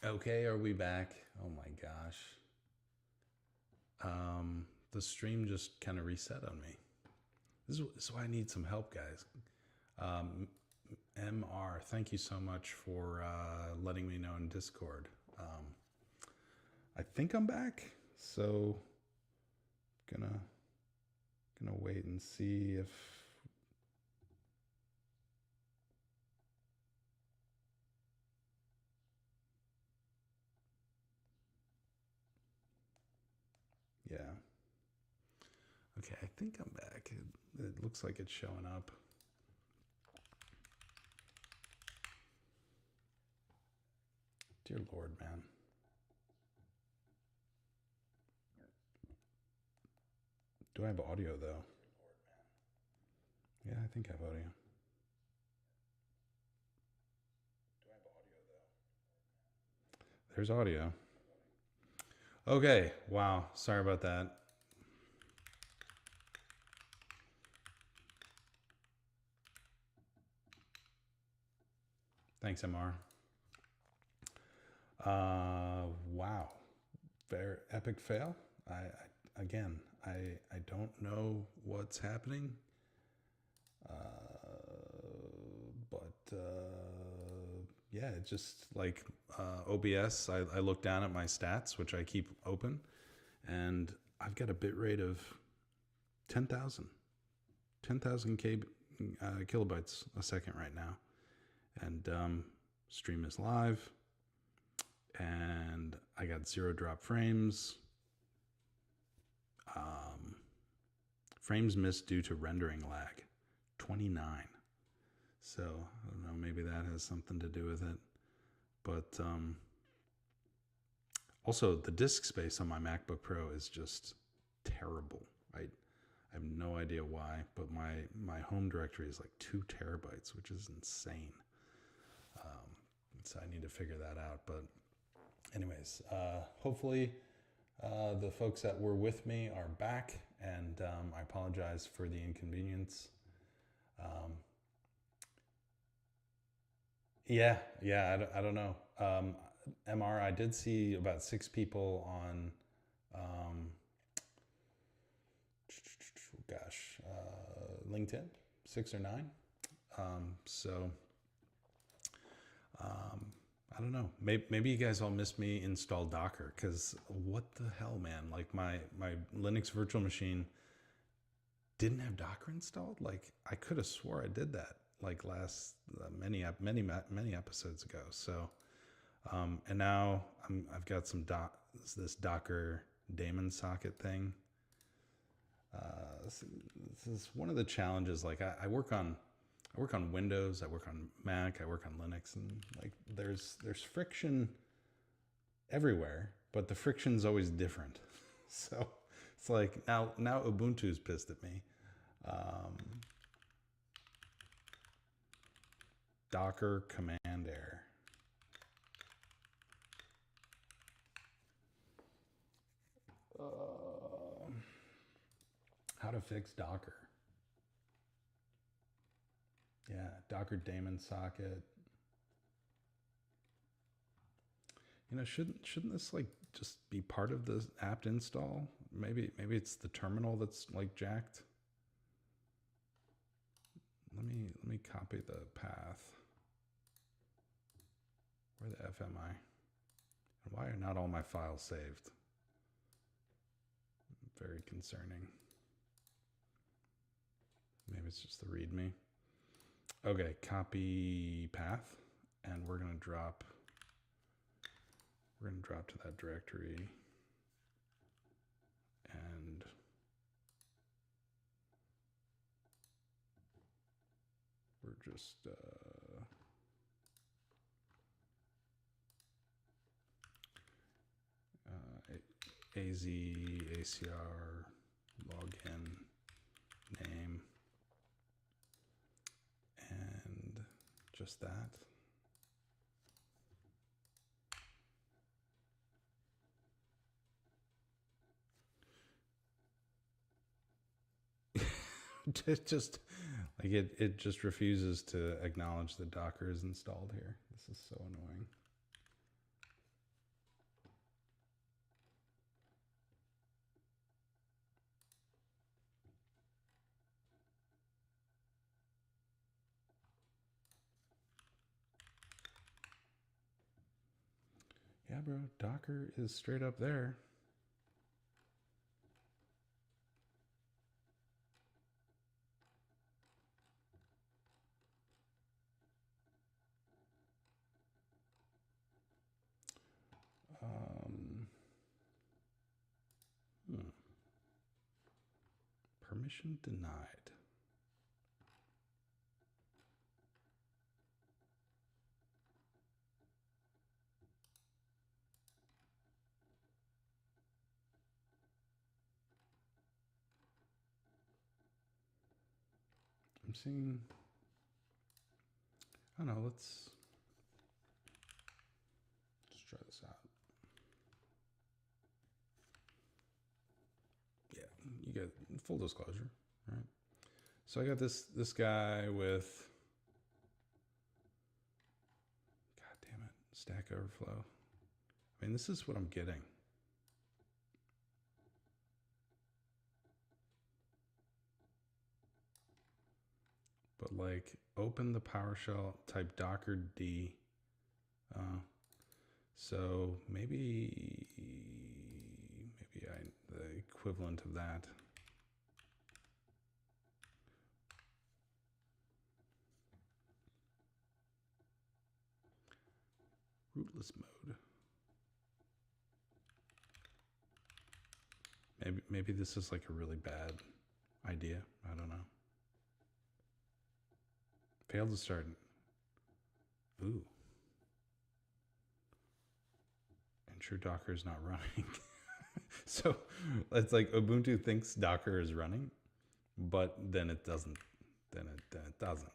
Okay, are we back? Oh my gosh. The stream just kind of reset on me. This is why I need some help, guys. MR, thank you so much for letting me know in Discord. I think I'm back, so gonna wait and see if. Yeah. Okay, I think I'm back. It looks like it's showing up. Dear Lord, man. Do I have audio though? Yeah, I think I have audio. There's audio. Okay, wow. Sorry about that. Thanks, MR. Wow. Very epic fail. I don't know what's happening. Yeah, it's just like OBS. I look down at my stats, which I keep open, and I've got a bit rate of 10,000 kilobytes a second right now. And stream is live, and I got 0 drop frames. Frames missed due to rendering lag, 29. So I don't know, maybe that has something to do with it. But also the disk space on my MacBook Pro is just terrible. I have no idea why, but my home directory is like 2 terabytes, which is insane. So I need to figure that out. But anyways, hopefully the folks that were with me are back, and I apologize for the inconvenience. Yeah, I don't know. MR, I did see about 6 people on, LinkedIn, 6 or 9. So I don't know. Maybe you guys all missed me install Docker, because what the hell, man? Like my Linux virtual machine didn't have Docker installed. Like I could have swore I did that like last many episodes ago. So and now I've got this Docker daemon socket thing. This is one of the challenges. Like I work on Windows, I work on Mac, I work on Linux, and like there's friction everywhere, but the friction's always different. So it's like now Ubuntu's pissed at me. Docker command error. How to fix Docker? Yeah, Docker daemon socket. You know, shouldn't this like just be part of the apt install? Maybe it's the terminal that's like jacked. Let me copy the path. Where the F am I? And why are not all my files saved? Very concerning. Maybe it's just the README. Okay, copy path, and we're gonna drop to that directory, and we're just AZ ACR login name, and just that. Just like it just refuses to acknowledge that Docker is installed here. This is so annoying. Yeah, bro, Docker is straight up there. Permission denied. I'm seeing, I don't know, let's try this out. Yeah, you get full disclosure, right? So I got this guy with, God damn it, Stack Overflow. I mean, this is what I'm getting. But like, open the PowerShell, type Docker D. So maybe the equivalent of that. Rootless mode. Maybe this is like a really bad idea. I don't know. Failed to start. Ooh. Ensure Docker is not running. So it's like Ubuntu thinks Docker is running, but then it doesn't. Then it doesn't.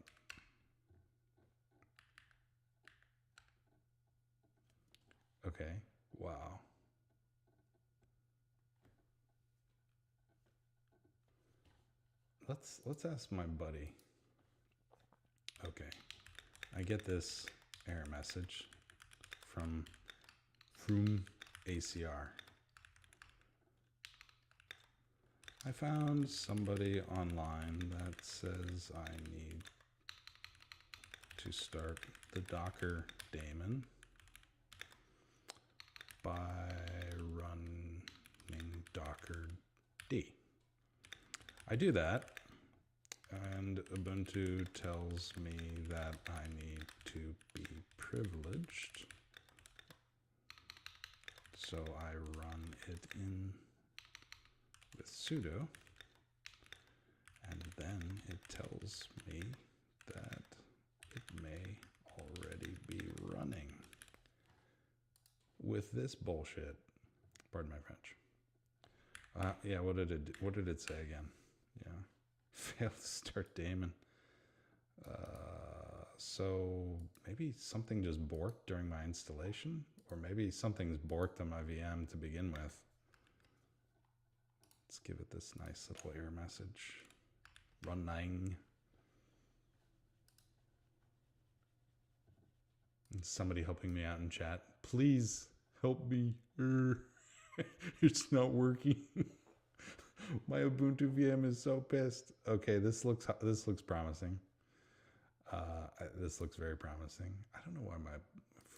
Okay. Wow. Let's ask my buddy. Okay. I get this error message from ACR. I found somebody online that says I need to start the Docker daemon by running Docker D. I do that, and Ubuntu tells me that I need to be privileged. So I run it in with sudo, and then it tells me that it may already be running with this bullshit. Pardon my French. Yeah, what did it say again? Yeah, failed to start daemon. So maybe something just borked during my installation, or maybe something's borked on my VM to begin with. Let's give it this nice little error message. Running. And somebody helping me out in chat. Please help me. It's not working. My Ubuntu VM is so pissed. Okay, this looks promising. This looks very promising. I don't know why my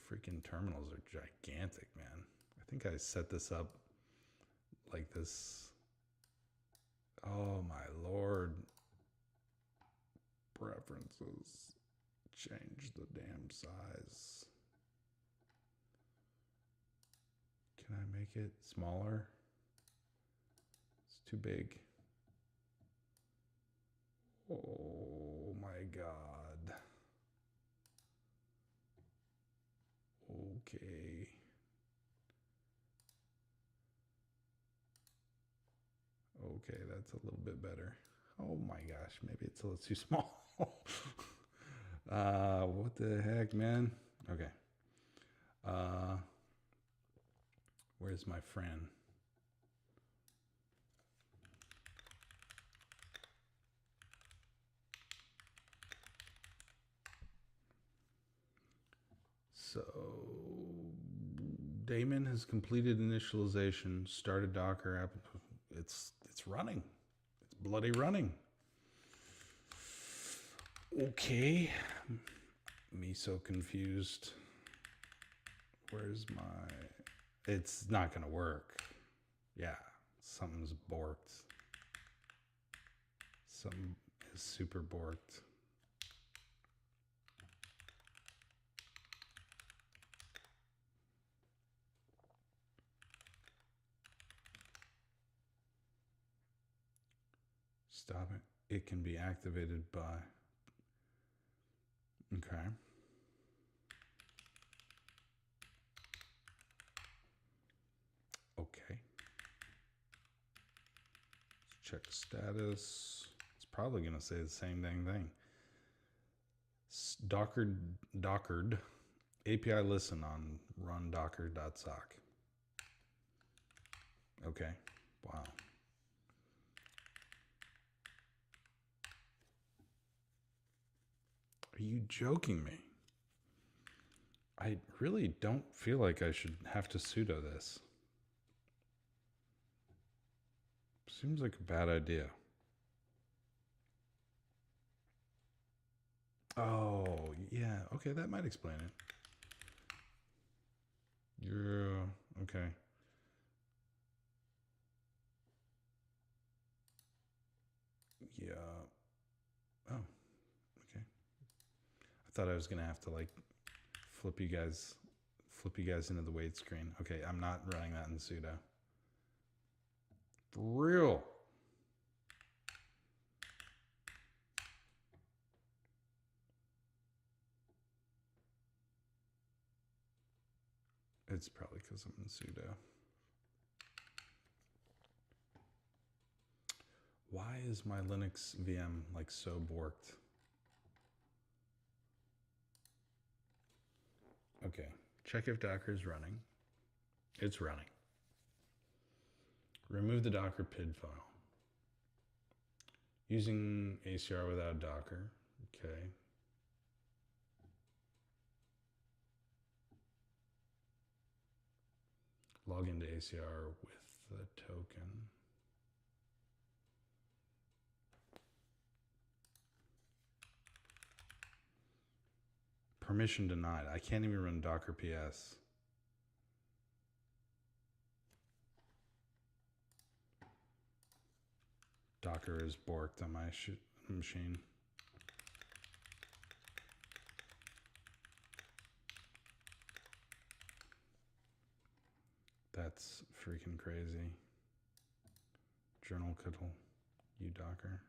freaking terminals are gigantic, man. I think I set this up like this. Oh my lord. Preferences. Change the damn size. Can I make it smaller? It's too big. Oh my god. Okay. Okay, that's a little bit better. Oh my gosh, maybe it's a little too small. What the heck, man? Okay. Where's my friend? So daemon has completed initialization, started Docker app. It's running. It's bloody running. Okay. Me so confused Where's my... It's not going to work. Yeah, something's borked. Something is super borked. Stop it. It can be activated by... Okay. Okay. Let's check status. It's probably going to say the same dang thing. Dockered API listen on run docker.sock. Okay. Wow. Are you joking me? I really don't feel like I should have to sudo this. Seems like a bad idea. Oh, yeah. Okay, that might explain it. You're okay. Yeah. Oh, okay. I thought I was gonna have to like flip you guys into the wait screen. Okay, I'm not running that in sudo. For real. It's probably because I'm in sudo. Why is my Linux VM like so borked? Okay, check if Docker is running. It's running. Remove the Docker PID file. Using ACR without Docker. Okay. Log into ACR with the token. Permission denied. I can't even run Docker PS. Docker is borked on my machine. That's freaking crazy. Journal kutl, you Docker.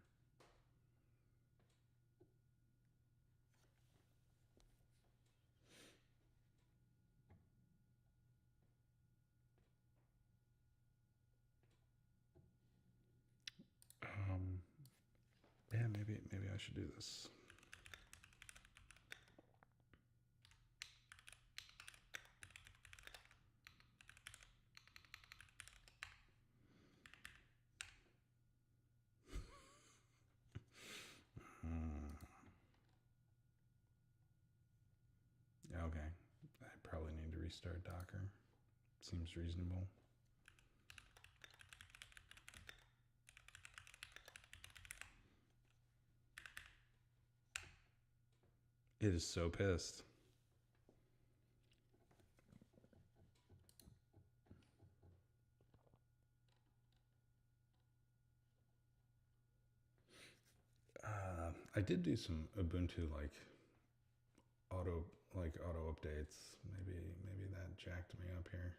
Yeah, maybe I should do this. Okay, I probably need to restart Docker. Seems reasonable. It is so pissed. I did do some Ubuntu auto updates. Maybe that jacked me up here.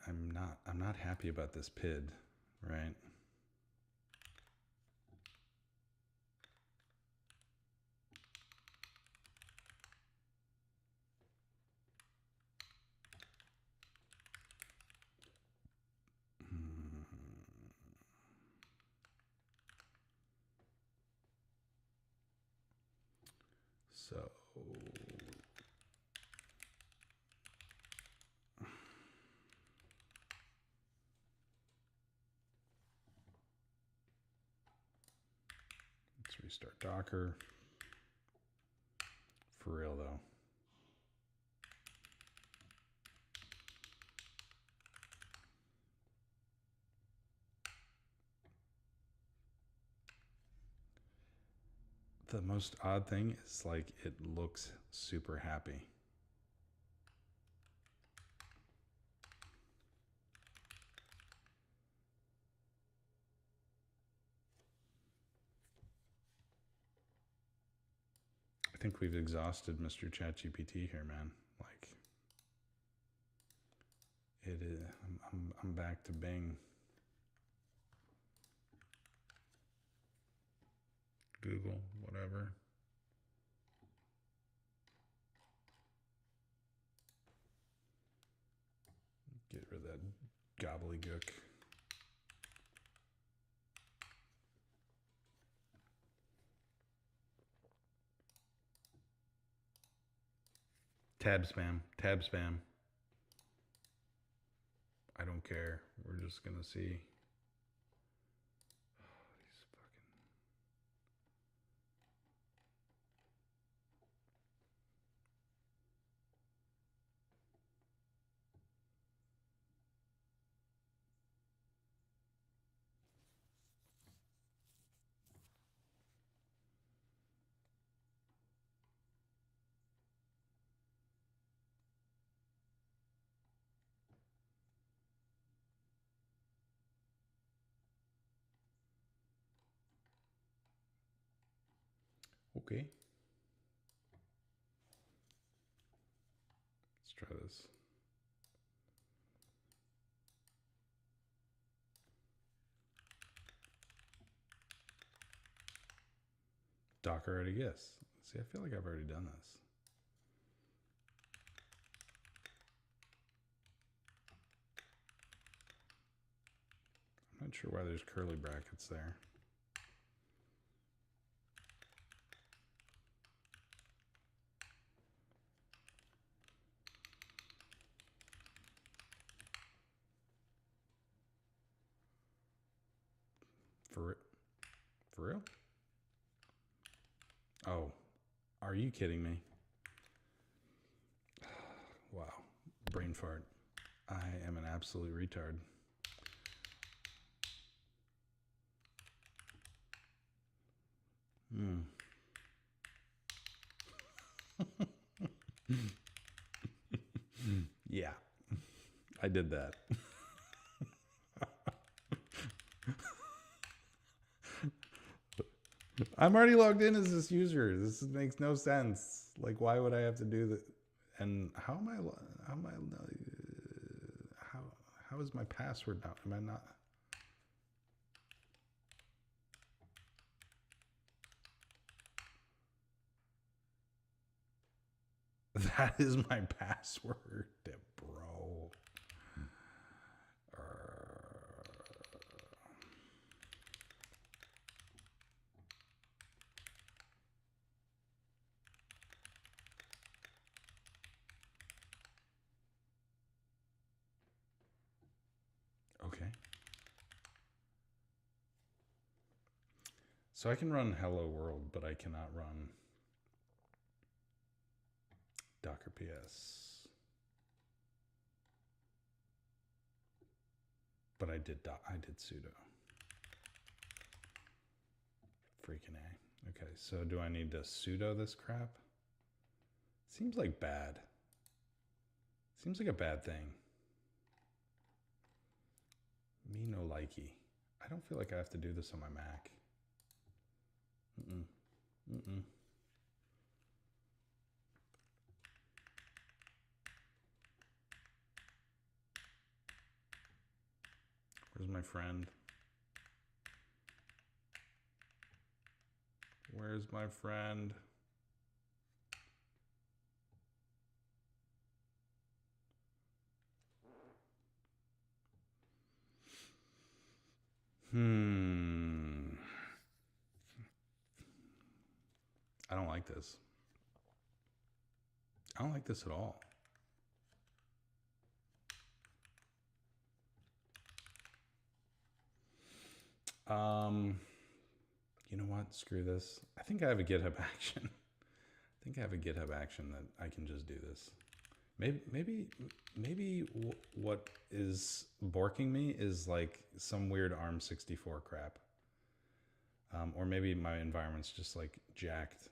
I'm not happy about this PID, right? So let's restart Docker. For real though. the most odd thing is, like, it looks super happy. I think we've exhausted Mr. ChatGPT here, man. Like, it is. I'm back to Bing. Google, whatever. Get rid of that gobbledygook. Tab spam, tab spam. I don't care. We're just gonna see. Okay. Let's try this. Docker already guess. See, I feel like I've already done this. I'm not sure why there's curly brackets there. For real? Oh, are you kidding me? Wow, brain fart. I am an absolute retard. Yeah, I did that. I'm already logged in as this user. This makes no sense. Like, why would I have to do that? And how is my password now? Am I not? That is my password, bro. Okay. So I can run hello world, but I cannot run Docker PS. But I did sudo. Freaking A. Okay, so do I need to sudo this crap? Seems like bad. Seems like a bad thing. Me no likey. I don't feel like I have to do this on my Mac. Where's my friend? Where's my friend? I don't like this. I don't like this at all. You know what? Screw this. I think I have a GitHub action. I think I have a GitHub action that I can just do this. Maybe what is borking me is like some weird ARM64 crap. Or maybe my environment's just like jacked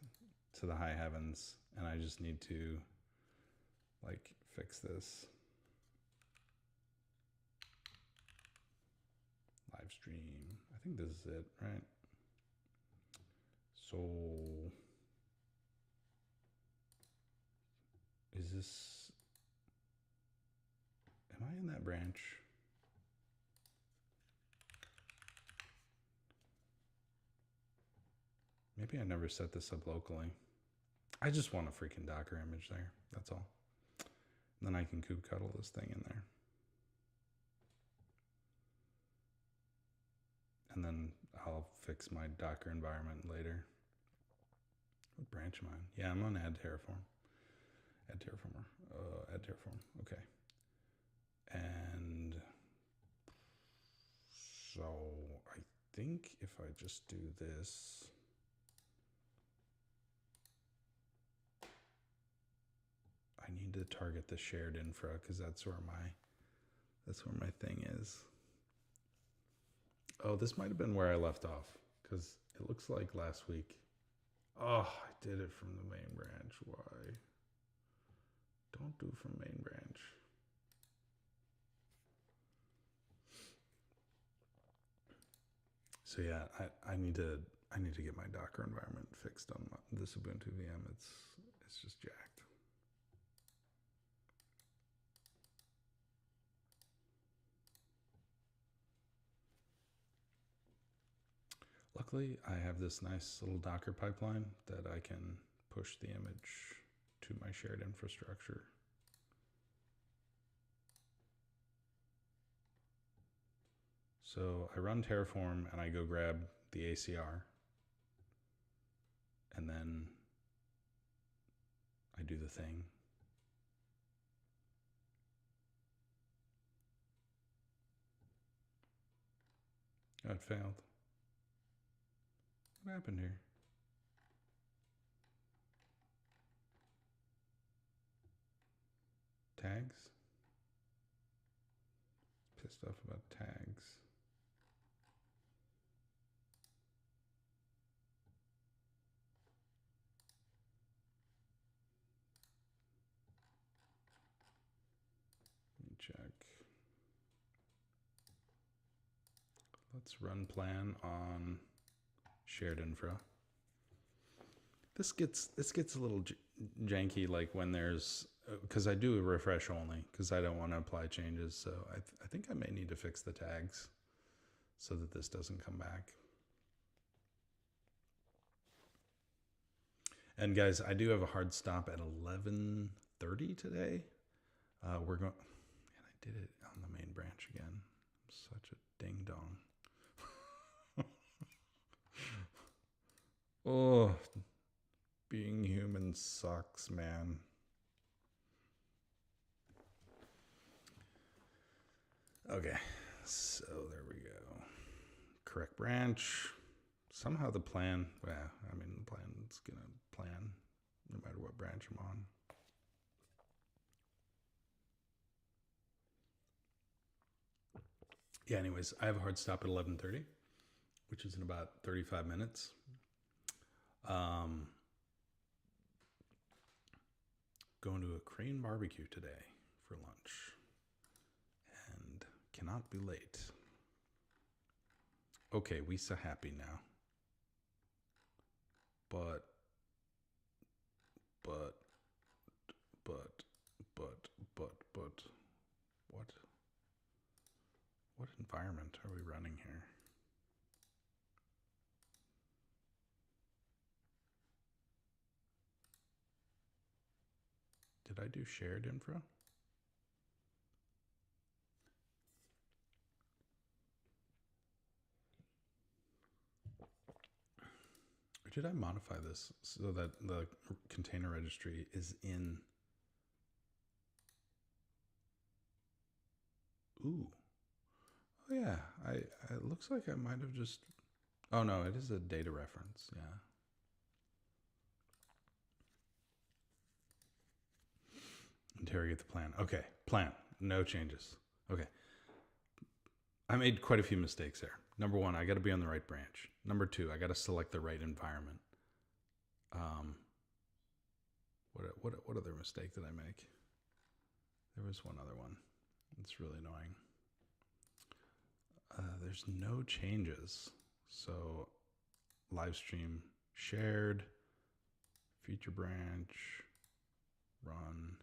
to the high heavens and I just need to like fix this. Live stream. I think this is it, right? So is this, am I in that branch? Maybe I never set this up locally. I just want a freaking Docker image there. That's all. And then I can kubectl this thing in there. And then I'll fix my Docker environment later. What branch am I on? Yeah, I'm on add Terraform. Add Terraformer. Add Terraform. Okay. And so I think if I just do this, I need to target the shared infra because that's where my thing is. Oh, this might have been where I left off because it looks like last week. Oh, I did it from the main branch. Why? Don't do from main branch. So yeah, I need to get my Docker environment fixed on this Ubuntu VM. It's just jacked. Luckily, I have this nice little Docker pipeline that I can push the image to my shared infrastructure. So I run Terraform and I go grab the ACR. And then I do the thing. Oh, it failed. What happened here? Tags? Pissed off about tags. Let me check. Let's run plan on shared infra. This gets a little janky, like when there's, because I do a refresh only because I don't want to apply changes. So I think I may need to fix the tags so that this doesn't come back. And guys, I do have a hard stop at 11:30 today. We're going, and I did it on the main branch again. I'm such a ding dong. Oh, being human sucks, man. Okay, so there we go. Correct branch. Somehow the plan, well, I mean, the plan's gonna plan no matter what branch I'm on. Yeah, anyways, I have a hard stop at 11:30, which is in about 35 minutes. Going to a Crane barbecue today for lunch and cannot be late. Okay, we so happy now. But what environment are we running here? Did I do shared infra? Or did I modify this so that the container registry is in? Ooh. Oh yeah, it looks like I might have just, oh no, it is a data reference, yeah. Interrogate the plan. Okay, plan, no changes. Okay. I made quite a few mistakes there. Number one, I got to be on the right branch. Number 2, I got to select the right environment. What other mistake did I make? There was one other one. It's really annoying. There's no changes. So live stream shared, feature branch, run.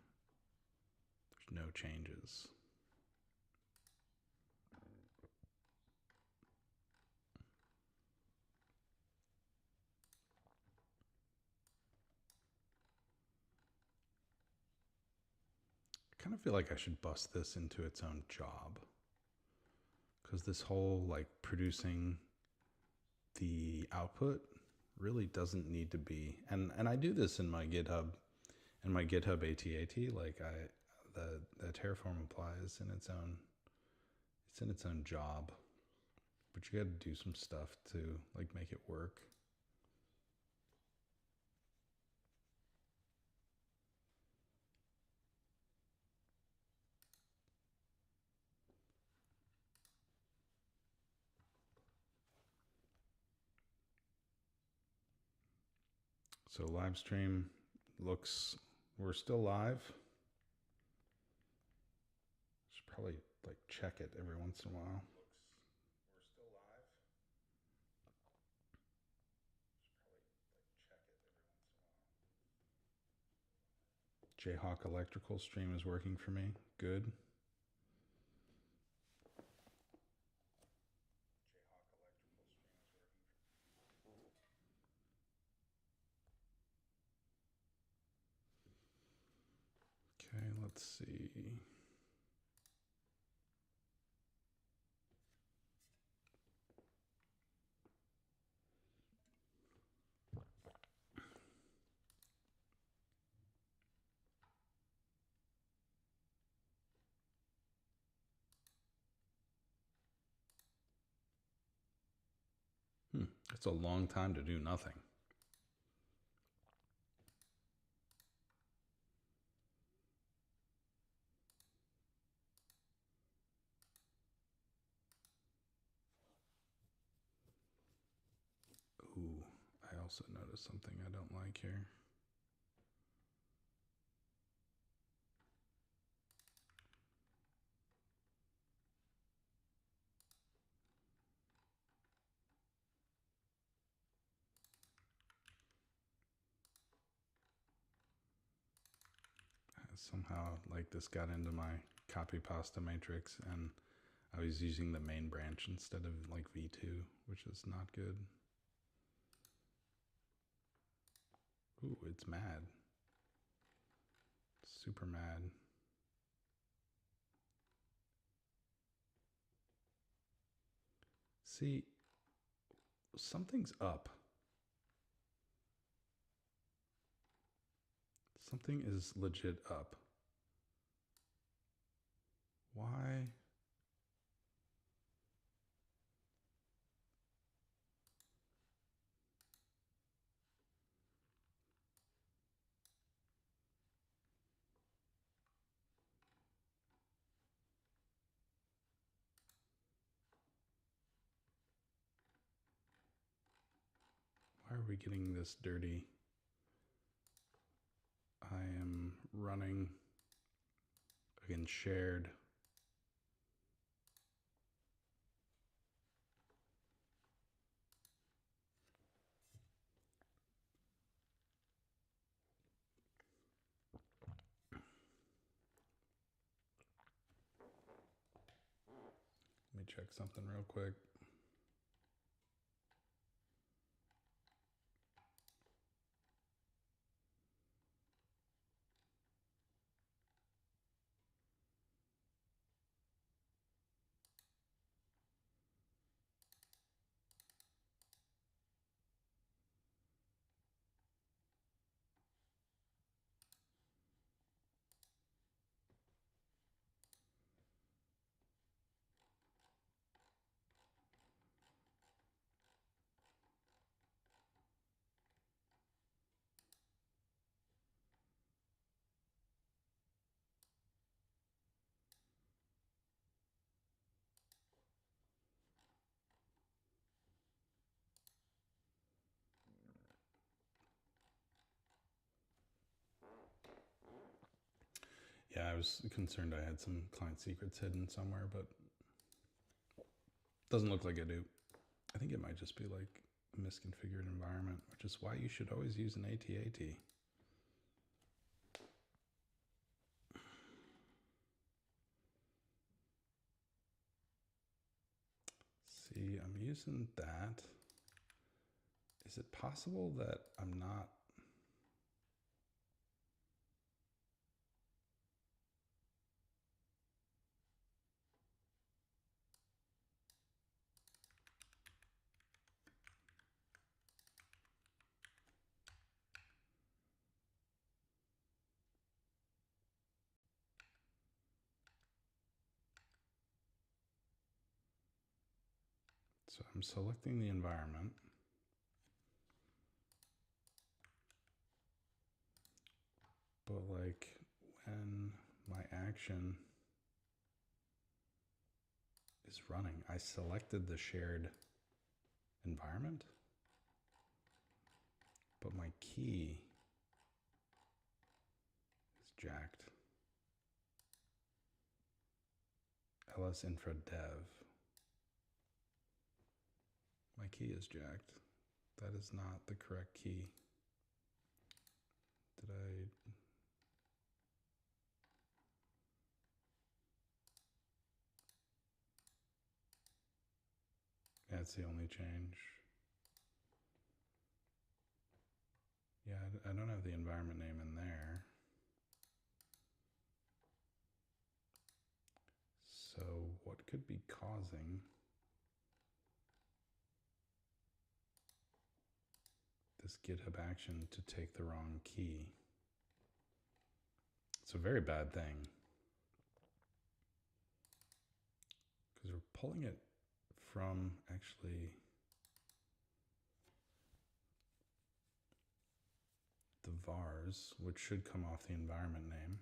There's no changes. I kind of feel like I should bust this into its own job, because this whole like producing the output really doesn't need to be, and I do this in my GitHub AT like the Terraform applies in its own job, but you got to do some stuff to like make it work. So live stream looks, we're still live. Should probably like check it every once in a while. We're still live. Jayhawk electrical stream is working for me. Good. Okay, let's see. It's a long time to do nothing. Ooh, I also noticed something I don't like here. Somehow like this got into my copy pasta matrix and I was using the main branch instead of like v2, which is not good. Ooh, it's mad. Super mad. See, something's up. Something is legit up. Why? Why are we getting this dirty? I am running against shared. Let me check something real quick. Yeah, I was concerned I had some client secrets hidden somewhere, but doesn't look like I do. I think it might just be like a misconfigured environment, which is why you should always use an AT-AT. See, I'm using that. Is it possible that I'm not? So I'm selecting the environment. But like when my action is running, I selected the shared environment, but my key is jacked. ls infra dev. My key is jacked. That is not the correct key. Did I? That's the only change. Yeah, I don't have the environment name in there. So what could be causing this GitHub action to take the wrong key? It's a very bad thing, because we're pulling it from actually the vars, which should come off the environment name.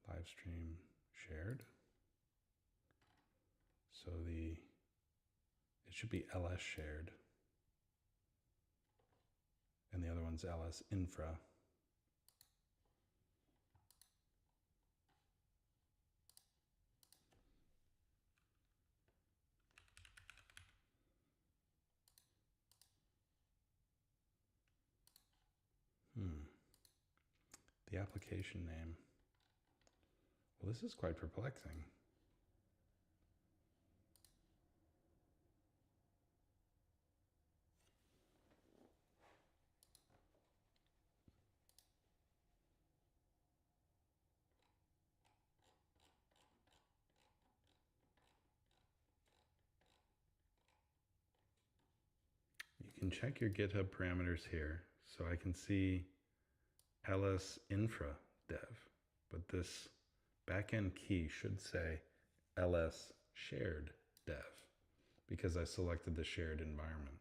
Live stream shared. So it should be ls shared, and the other one's ls infra. The application name. Well, this is quite perplexing. You can check your GitHub parameters here. So I can see ls infra dev, but this backend key should say ls shared dev because I selected the shared environment.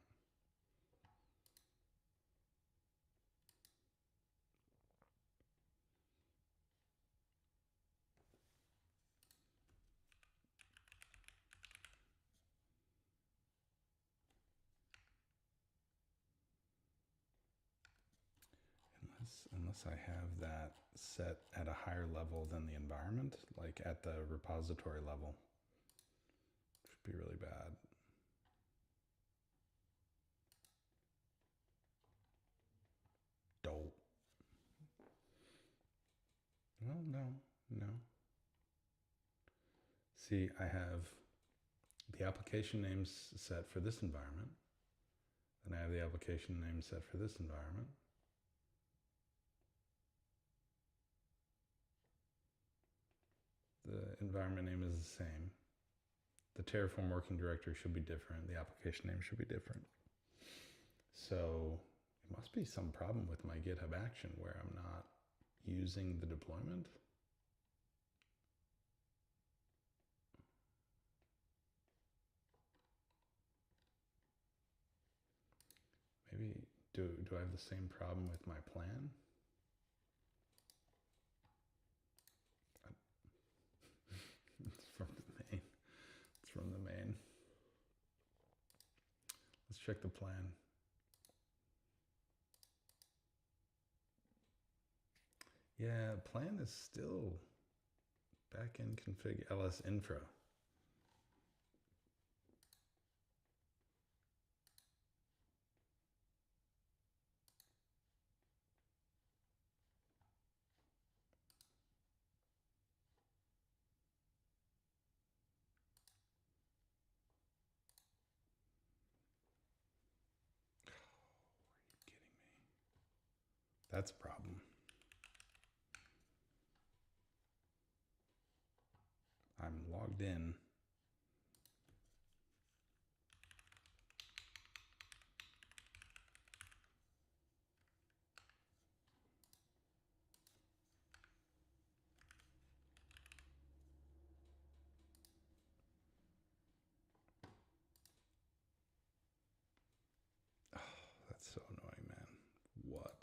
Unless I have that set at a higher level than the environment, like at the repository level, should be really bad. Dope. Well, no. See, I have the application names set for this environment, and I have the application name set for this environment. The environment name is the same. The Terraform working directory should be different. The application name should be different. So it must be some problem with my GitHub action where I'm not using the deployment. Maybe, do I have the same problem with my plan? It's from the main. It's from the main. Let's check the plan. Yeah, plan is still backend config ls infra. That's a problem. I'm logged in. Oh, that's so annoying, man. What?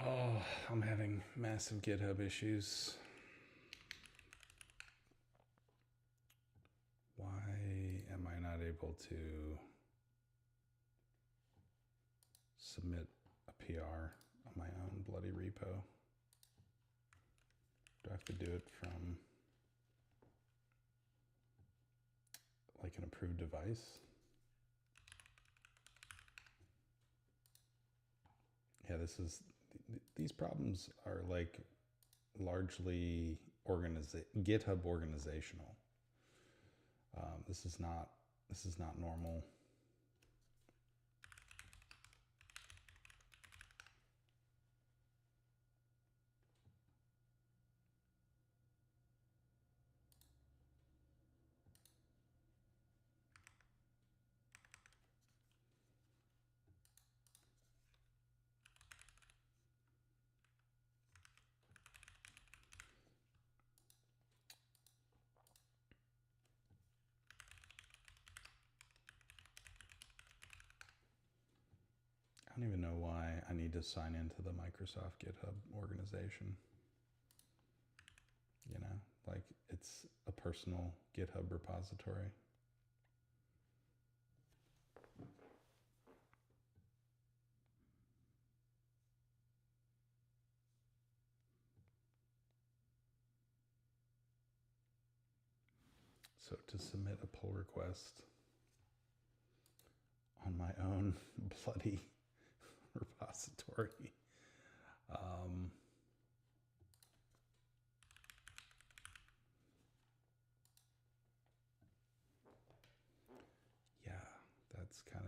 Oh, I'm having massive GitHub issues. Why am I not able to submit a PR on my own bloody repo? Do I have to do it from like an approved device? Yeah, these problems are like largely GitHub organizational. This is not normal. I don't even know why I need to sign into the Microsoft GitHub organization. You know, like it's a personal GitHub repository. So to submit a pull request on my own bloody repository. Yeah, it's kind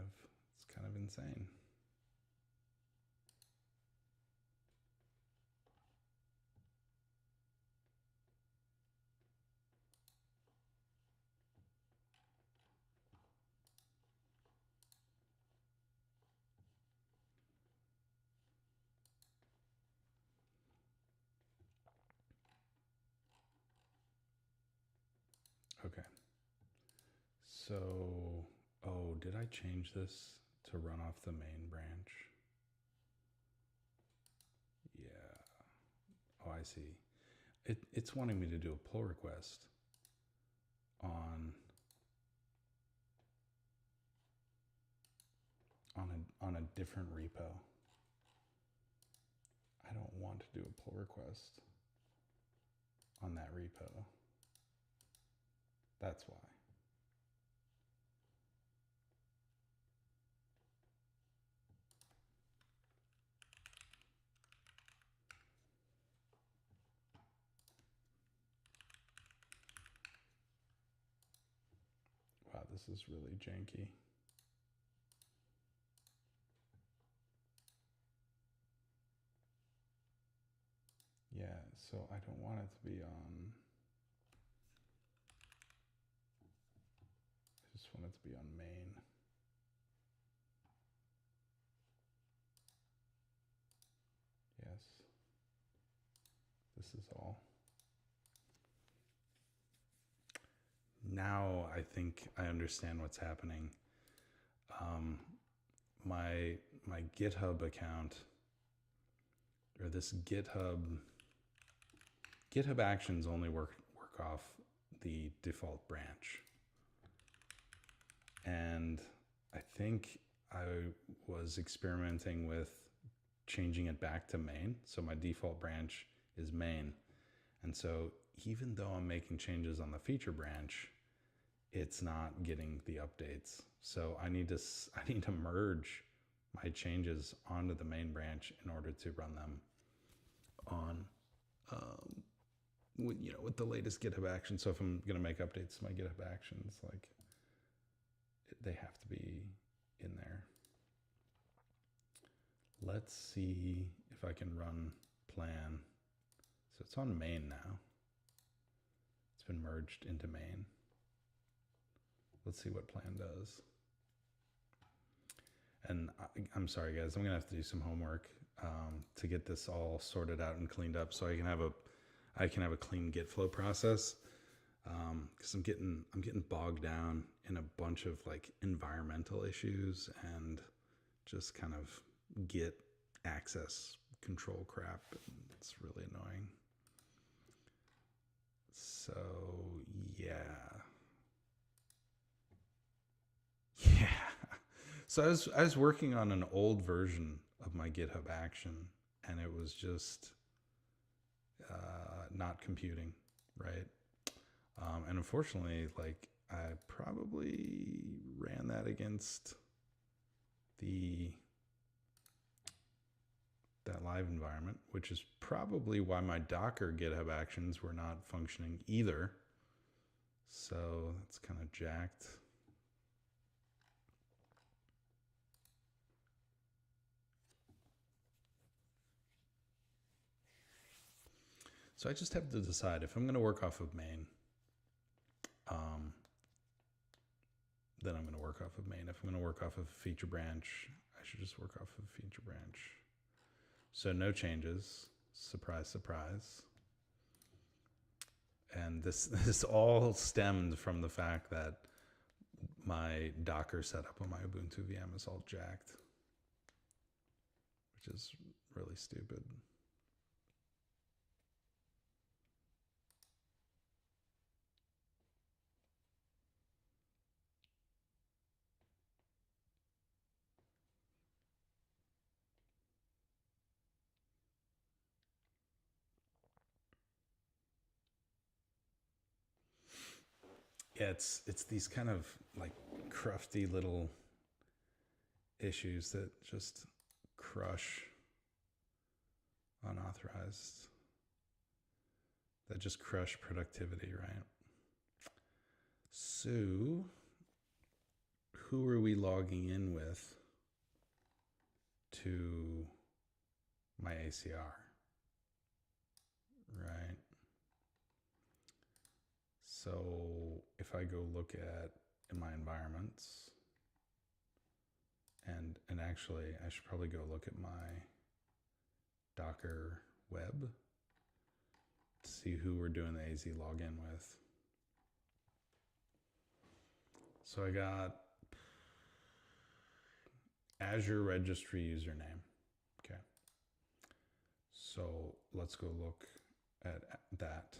of insane. Okay. So, oh, did I change this to run off the main branch? Yeah. Oh, I see. It's wanting me to do a pull request on a different repo. I don't want to do a pull request on that repo. That's why. this is really janky. Yeah, so I don't want it to be on, I just want it to be on main. Yes, this is all. Now I think I understand what's happening. My GitHub account, or this GitHub actions only work off the default branch. And I think I was experimenting with changing it back to main. So my default branch is main. And so even though I'm making changes on the feature branch, it's not getting the updates. So I need to merge my changes onto the main branch in order to run them on, with the latest GitHub action. So if I'm going to make updates to my GitHub actions, like they have to be in there. Let's see if I can run plan. So it's on main now. It's been merged into main. Let's see what plan does. And I'm sorry, guys, I'm gonna have to do some homework to get this all sorted out and cleaned up, so I can have a clean Git flow process. Because I'm getting bogged down in a bunch of like environmental issues and just kind of Git access control crap. It's really annoying. So yeah. So I was working on an old version of my GitHub action, and it was just not computing, right? And unfortunately, like I probably ran that against that live environment, which is probably why my Docker GitHub actions were not functioning either. So that's kind of jacked. So I just have to decide if I'm going to work off of main, then I'm going to work off of main. If I'm going to work off of a feature branch, I should just work off of a feature branch. So no changes, surprise, surprise. And this all stemmed from the fact that my Docker setup on my Ubuntu VM is all jacked, which is really stupid. Yeah, it's these kind of like crufty little issues that just crush unauthorized, that just crush productivity, right? So who are we logging in with to my ACR, right? So if I go look at in my environments, and actually I should probably go look at my Docker web to see who we're doing the AZ login with. So I got Azure registry username. Okay. So let's go look at that.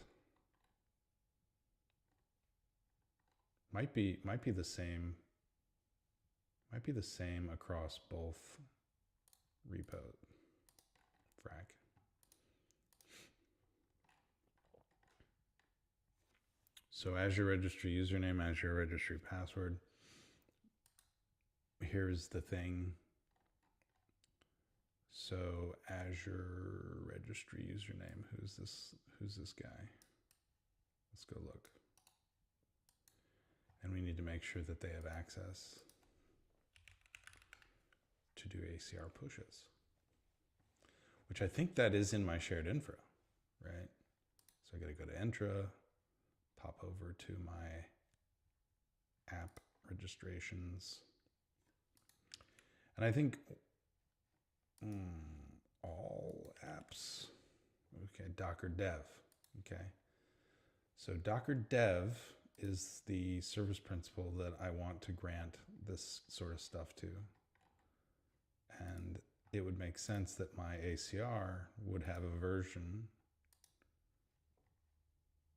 Might be the same. Might be the same across both repo frac. So Azure registry username, Azure registry password. Here's the thing. So Azure registry username. Who's this guy? Let's go look. And we need to make sure that they have access to do ACR pushes, which I think that is in my shared infra, right? So I got to go to Entra, pop over to my app registrations. And I think all apps, okay, Docker dev, okay. So Docker dev is the service principal that I want to grant this sort of stuff to. And it would make sense that my ACR would have a version.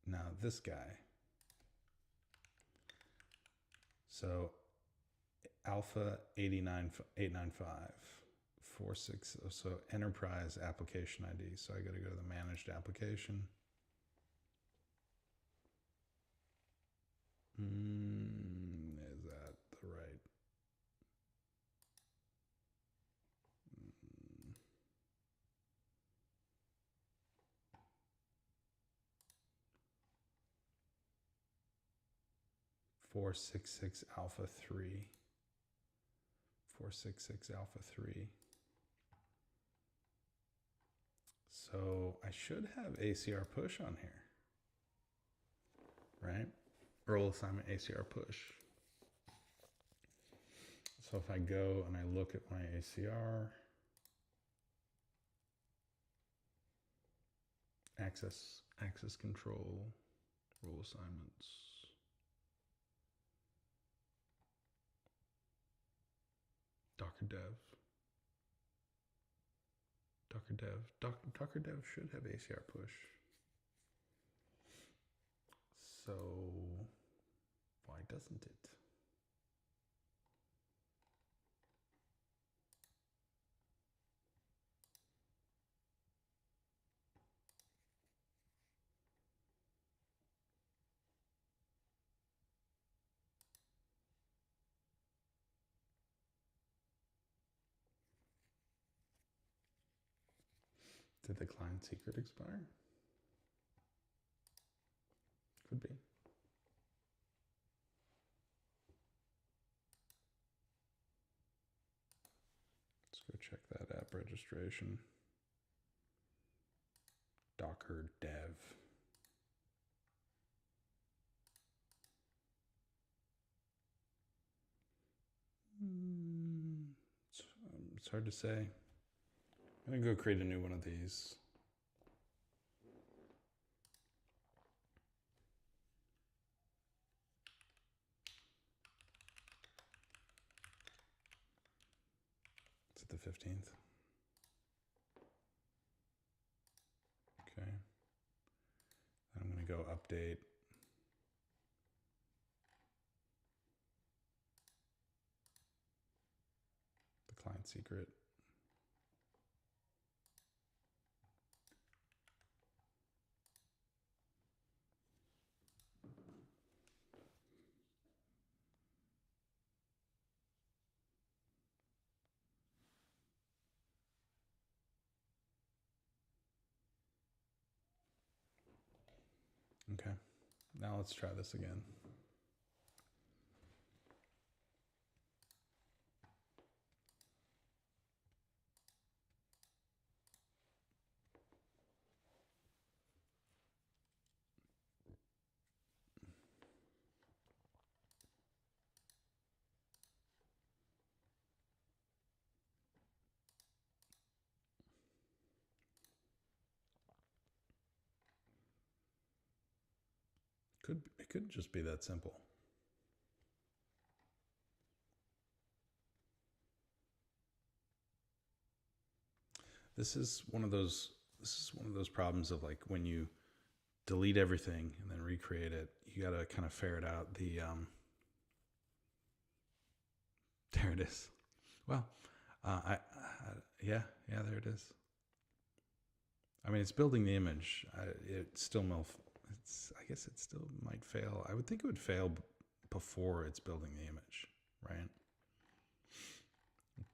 Now this guy. So alpha 895 46, so enterprise application ID. So I got to go to the managed application. Is that the right? 466 alpha 3. 466 alpha 3. So I should have ACR push on here, right? Role assignment ACR push. So if I go and I look at my ACR, access control, role assignments, Docker dev. Docker dev should have ACR push. So why doesn't it? Did the client secret expire? Could be. Let's go check that app registration. Docker dev. It's hard to say. I'm going to go create a new one of these. It's at the 15th. Okay. I'm going to go update. The client secret. Okay, now let's try this again. It could just be that simple. This is one of those problems of like when you delete everything and then recreate it, you got to kind of ferret out the there it is. Well, yeah, there it is. I mean, it's building the image. I guess it still might fail. I would think it would fail before it's building the image, right?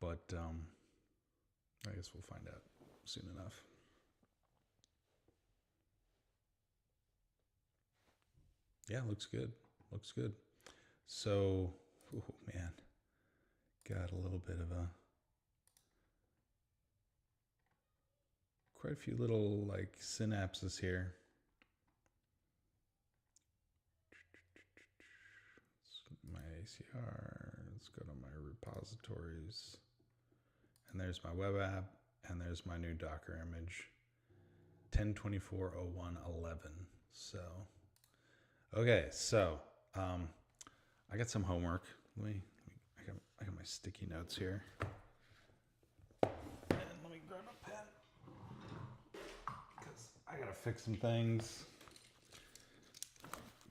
But I guess we'll find out soon enough. Yeah, looks good. Looks good. So, oh man, got a little bit of quite a few little like synapses here. My ACR, let's go to my repositories. And there's my web app, and there's my new Docker image, 10/24/01/11. So, okay, so I got some homework. I got my sticky notes here. And let me grab a pen, because I gotta fix some things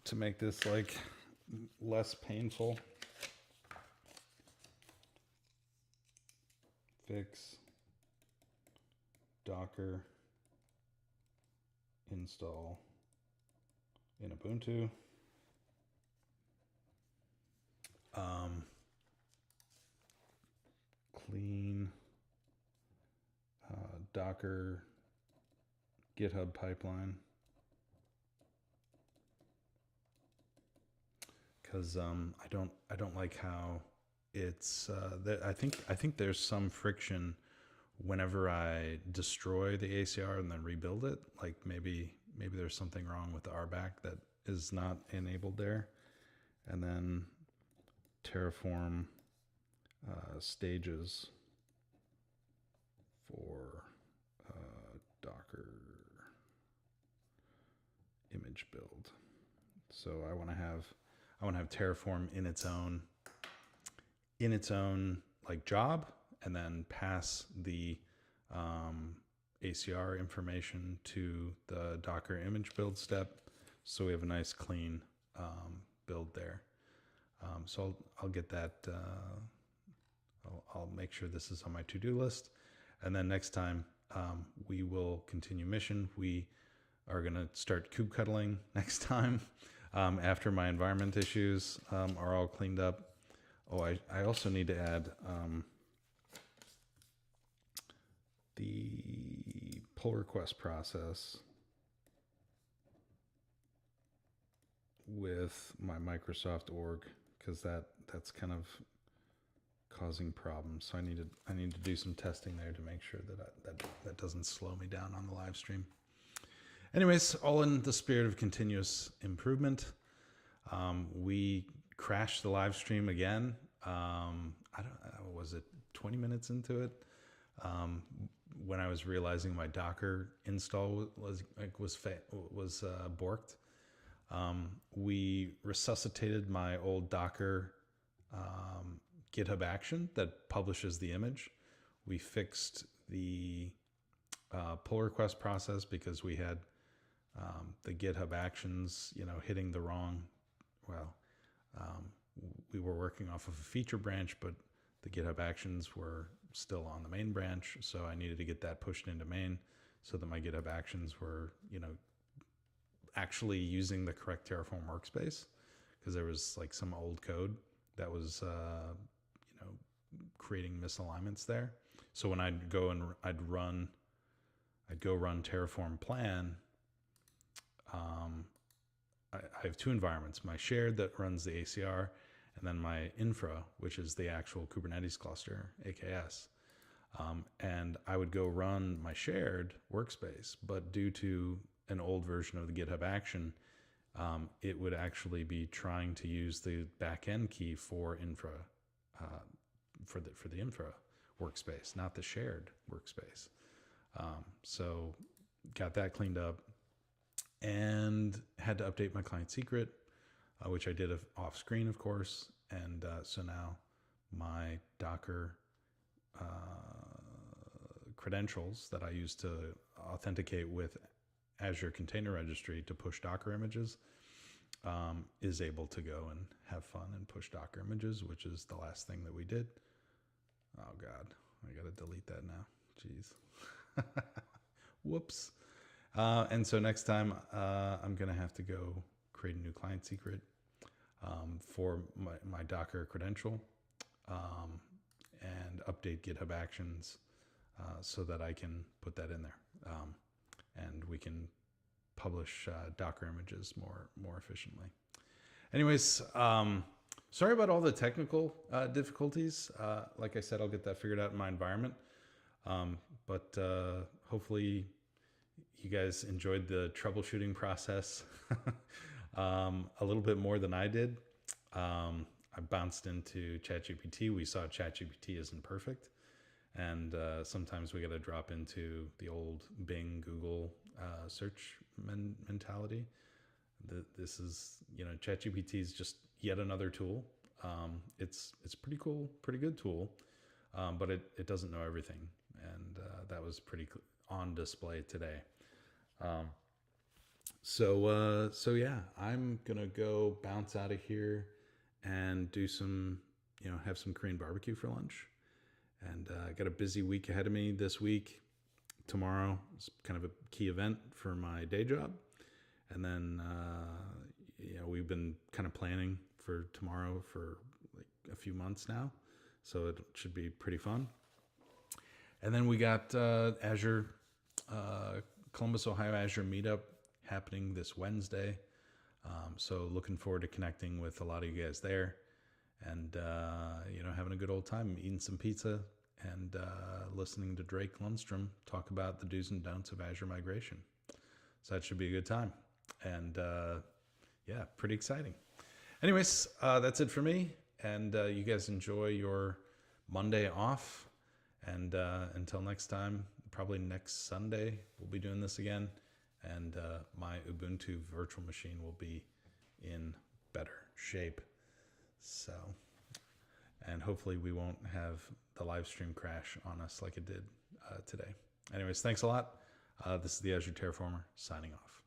to make this like less painful. Fix Docker install in Ubuntu. Clean Docker GitHub pipeline, because I don't like how it's I think there's some friction whenever I destroy the ACR and then rebuild it. Like maybe there's something wrong with the RBAC that is not enabled there. And then Terraform stages for Docker image build. So I want to have Terraform in its own like job, and then pass the ACR information to the Docker image build step, so we have a nice clean build there. So I'll get that. I'll make sure this is on my to-do list, and then next time we will continue mission. We are going to start kubectling next time after my environment issues are all cleaned up. Oh, I also need to add the pull request process with my Microsoft org, because that's kind of causing problems. So I need to do some testing there to make sure that doesn't slow me down on the live stream. Anyways, all in the spirit of continuous improvement. We crashed the live stream again. Was it 20 minutes into it? When I was realizing my Docker install was borked. We resuscitated my old Docker GitHub action that publishes the image. We fixed the pull request process because we had the GitHub actions, hitting the wrong. We were working off of a feature branch, but the GitHub actions were still on the main branch. So I needed to get that pushed into main so that my GitHub actions were, actually using the correct Terraform workspace, because there was like some old code that was, creating misalignments there. So when I'd go run Terraform plan, I have two environments: my shared that runs the ACR, and then my infra, which is the actual Kubernetes cluster, AKS. And I would go run my shared workspace, but due to an old version of the GitHub action, it would actually be trying to use the backend key for infra, for the infra workspace, not the shared workspace. So got that cleaned up, and had to update my client secret, which I did off screen, of course. And so now my Docker credentials that I use to authenticate with Azure Container Registry to push Docker images is able to go and have fun and push Docker images, which is the last thing that we did. Oh God, I gotta delete that now. Jeez. Whoops. And so next time I'm gonna have to go create a new client secret for my Docker credential and update GitHub Actions so that I can put that in there. And we can publish Docker images more efficiently. Anyways, sorry about all the technical difficulties. Like I said, I'll get that figured out in my environment. But hopefully you guys enjoyed the troubleshooting process a little bit more than I did. I bounced into ChatGPT. We saw ChatGPT isn't perfect. And sometimes we got to drop into the old Bing, Google search mentality. This is, ChatGPT is just yet another tool. It's pretty cool, pretty good tool, but it doesn't know everything. And that was pretty on display today. So yeah, I'm going to go bounce out of here and do some, have some Korean barbecue for lunch. And I got a busy week ahead of me this week. Tomorrow is kind of a key event for my day job. And then, we've been kind of planning for tomorrow for like a few months now. So it should be pretty fun. And then we got Azure, Columbus, Ohio Azure meetup happening this Wednesday. So looking forward to connecting with a lot of you guys there. And, having a good old time, eating some pizza and listening to Drake Lundstrom talk about the do's and don'ts of Azure migration. So that should be a good time. And yeah, pretty exciting. Anyways, that's it for me. And you guys enjoy your Monday off. And until next time, probably next Sunday, we'll be doing this again. And my Ubuntu virtual machine will be in better shape. So, and hopefully we won't have the live stream crash on us like it did today. Anyways, thanks a lot. This is the Azure Terraformer signing off.